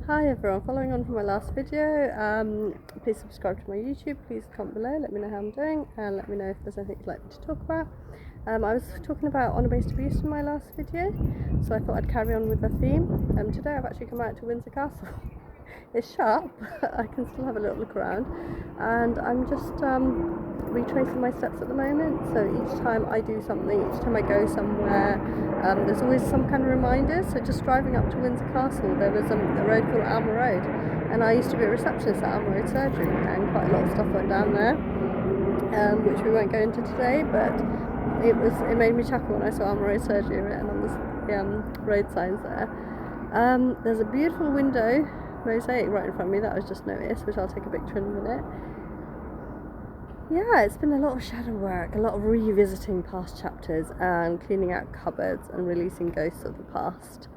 Hi everyone, following on from my last video, please subscribe to my YouTube, please comment below, let me know how I'm doing and let me know if there's anything you'd like me to talk about. I was talking about honour-based abuse in my last video, so I thought I'd carry on with the theme. Today I've actually come out to Windsor Castle. It's shut, but I can still have a little look around, and I'm just retracing my steps at the moment. So each time I do something, each time I go somewhere, there's always some kind of reminder. So just driving up to Windsor Castle, there was a road called Alma Road, and I used to be a receptionist at Alma Road Surgery, and quite a lot of stuff went down there, which we won't go into today, but it made me chuckle when I saw Alma Road Surgery written on the road signs there. There's a beautiful window mosaic right in front of me that I just noticed, which I'll take a picture in a minute. Yeah, it's been a lot of shadow work, a lot of revisiting past chapters and cleaning out cupboards and releasing ghosts of the past,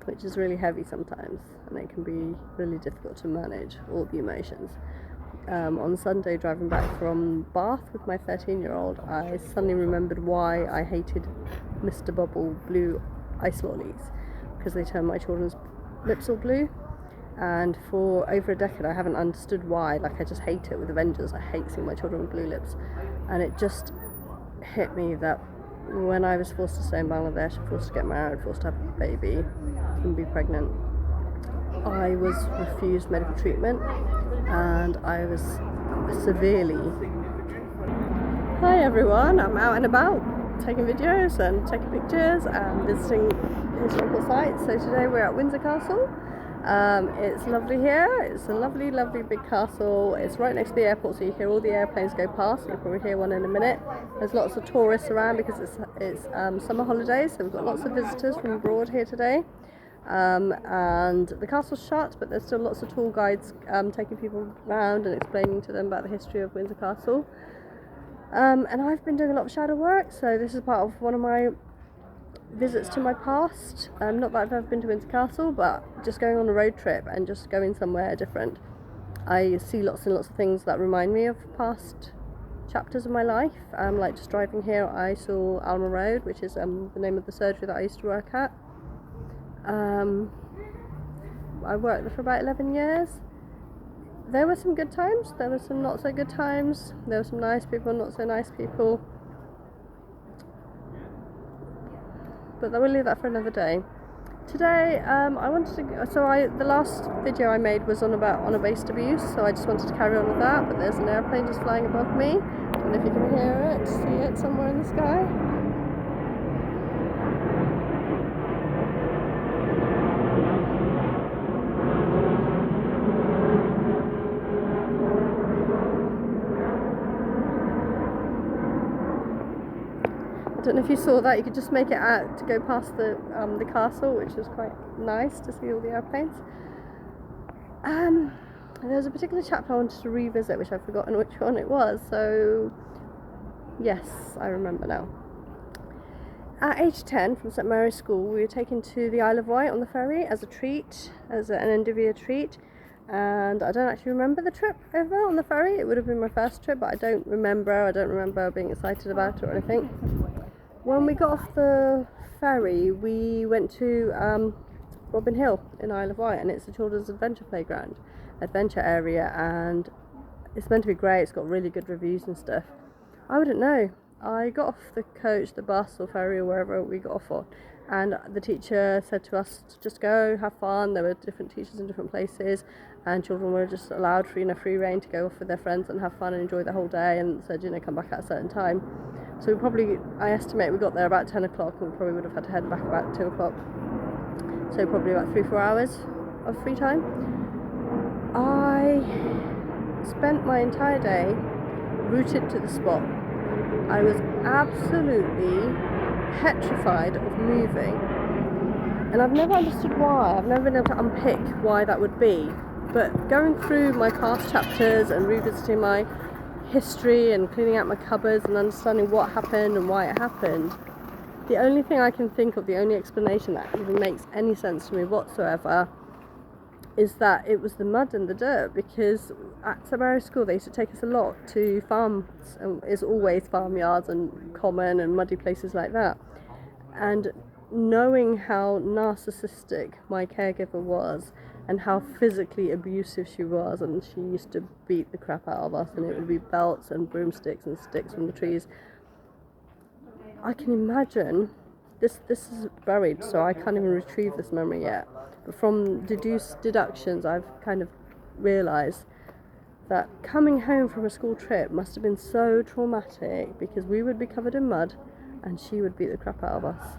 which is really heavy sometimes, and it can be really difficult to manage all the emotions. On Sunday, driving back from Bath with my 13-year-old, I suddenly remembered why I hated Mr. Bubble blue ice lollies, because they turn my children's lips all blue. And for over a decade I haven't understood why. Like, I just hate it with a vengeance. I hate seeing my children with blue lips, and it just hit me that when I was forced to stay in Bangladesh, forced to get married, forced to have a baby and be pregnant, I was refused medical treatment, and I was severely... Hi everyone, I'm out and about taking videos and taking pictures and visiting historical sites. So today we're at Windsor Castle. It's lovely here. It's a lovely big castle. It's right next to the airport, so you hear all the airplanes go past. You'll probably hear one in a minute. There's lots of tourists around because it's summer holidays, so we've got lots of visitors from abroad here today. And the castle's shut, but there's still lots of tour guides taking people around and explaining to them about the history of Windsor Castle. And I've been doing a lot of shadow work, so this is part of one of my visits to my past. Not that I've ever been to Windsor Castle, but just going on a road trip and just going somewhere different, I see lots and lots of things that remind me of past chapters of my life. Like just driving here, I saw Alma Road, which is the name of the surgery that I used to work at. I worked there for about 11 years. There were some good times, there were some not so good times, there were some nice people, not so nice people, but we'll leave that for another day. Today, I wanted to. The last video I made was on honour-based abuse, so I just wanted to carry on with that. But there's an airplane just flying above me. I don't know if you can hear it, see it somewhere in the sky. I don't know if you saw that. You could just make it out to go past the castle, which was quite nice to see all the airplanes. There was a particular chapter I wanted to revisit, which I've forgotten which one it was, so yes, I remember now. At age 10, from St Mary's School, we were taken to the Isle of Wight on the ferry as a treat, as an end of year treat, and I don't actually remember the trip over on the ferry. It would have been my first trip, but I don't remember being excited about it or anything. When we got off the ferry, we went to Robin Hill in Isle of Wight, and it's a children's adventure area, and it's meant to be great. It's got really good reviews and stuff. I wouldn't know. I got off the coach, the bus or ferry or wherever we got off on, and the teacher said to us to just go, have fun. There were different teachers in different places, and children were just allowed free reign to go off with their friends and have fun and enjoy the whole day, and said, come back at a certain time. So I estimate we got there about 10 o'clock, and we probably would have had to head back about 2 o'clock. So probably about 3-4 hours of free time. I spent my entire day rooted to the spot. I was absolutely petrified of moving, and I've never understood why. I've never been able to unpick why that would be, but going through my past chapters and revisiting my history and cleaning out my cupboards and understanding what happened and why it happened, the only thing I can think of, the only explanation that even makes any sense to me whatsoever, is that it was the mud and the dirt. Because at St Mary's School they used to take us a lot to farms, and it's always farmyards and common and muddy places like that, and knowing how narcissistic my caregiver was and how physically abusive she was, and she used to beat the crap out of us, and it would be belts and broomsticks and sticks from the trees. I can imagine, this is buried, so I can't even retrieve this memory yet, but from deductions I've kind of realised that coming home from a school trip must have been so traumatic, because we would be covered in mud and she would beat the crap out of us.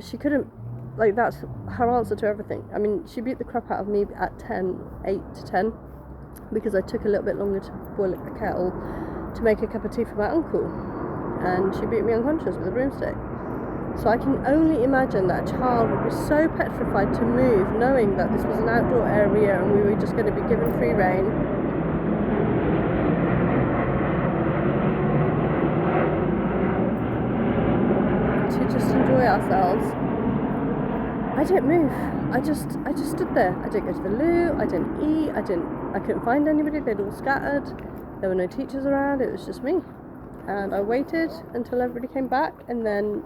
She couldn't, like, that's her answer to everything. I mean, she beat the crap out of me at 8 to 10, because I took a little bit longer to boil a kettle to make a cup of tea for my uncle, and she beat me unconscious with a broomstick. So I can only imagine that a child would be so petrified to move, knowing that this was an outdoor area and we were just going to be given free rein. To just enjoy ourselves. I didn't move. I just stood there. I didn't go to the loo. I didn't eat. I couldn't find anybody. They'd all scattered. There were no teachers around. It was just me. And I waited until everybody came back, and then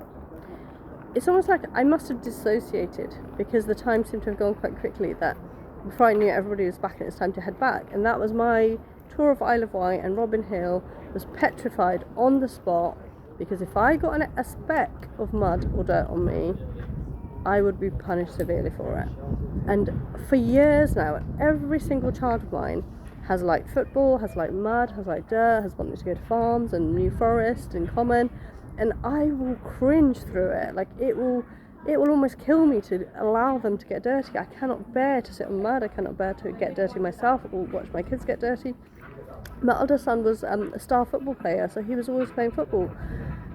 it's almost like I must have dissociated, because the time seemed to have gone quite quickly, that before I knew everybody was back and it's time to head back. And that was my tour of Isle of Wight, and Robin Hill was petrified on the spot, because if I got a speck of mud or dirt on me, I would be punished severely for it. And for years now, every single child of mine has liked football, has liked mud, has liked dirt, has wanted to go to farms and New Forest and Common, and I will cringe through it. Like, it will almost kill me to allow them to get dirty. I cannot bear to sit on mud. I cannot bear to get dirty myself or watch my kids get dirty. My older son was a star football player, so he was always playing football.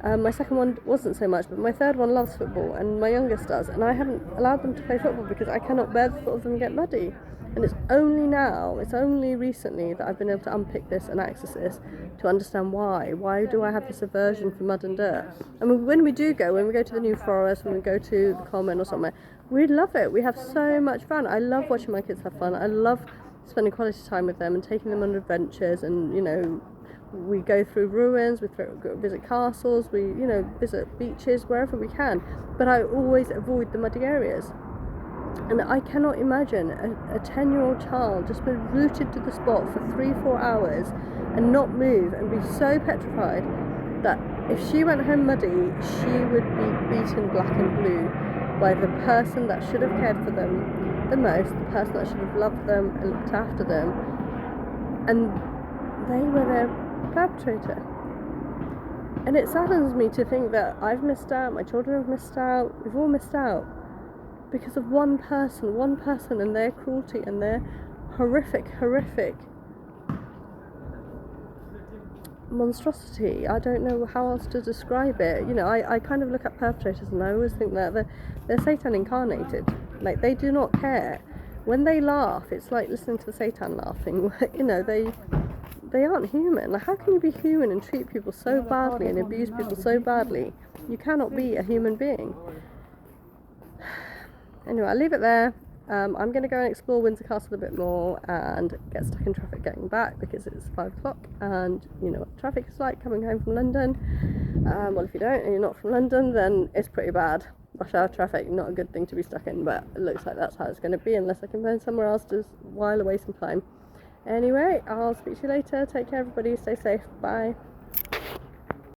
My second one wasn't so much, but my third one loves football, and my youngest does, and I haven't allowed them to play football because I cannot bear the thought of them get muddy. And it's only recently that I've been able to unpick this and access this to understand why. Why do I have this aversion for mud and dirt? I mean, when we go to the New Forest, when we go to the Common or somewhere, we love it. We have so much fun. I love watching my kids have fun. I love spending quality time with them and taking them on adventures, and, you know, we go through ruins, we visit castles, we, you know, visit beaches, wherever we can. But I always avoid the muddy areas. And I cannot imagine a 10-year-old child just been rooted to the spot for 3-4 hours and not move, and be so petrified that if she went home muddy, she would be beaten black and blue by the person that should have cared for them the most, the person that should have loved them and looked after them, and they were their perpetrator. And it saddens me to think that I've missed out, my children have missed out, we've all missed out because of one person and their cruelty and their horrific monstrosity. I don't know how else to describe it. You know, I kind of look at perpetrators and I always think that they're Satan incarnated. Like, they do not care. When they laugh, it's like listening to the Satan laughing. You know, they aren't human. Like, how can you be human and treat people so badly and abuse people so badly? You cannot be a human being. Anyway, I'll leave it there. I'm going to go and explore Windsor Castle a bit more and get stuck in traffic getting back, because it's 5 o'clock and you know what traffic is like coming home from London. Well, if you don't and you're not from London, then it's pretty bad. Rush hour traffic, not a good thing to be stuck in, but it looks like that's how it's going to be unless I can find somewhere else to while away some time. Anyway, I'll speak to you later. Take care, everybody. Stay safe. Bye.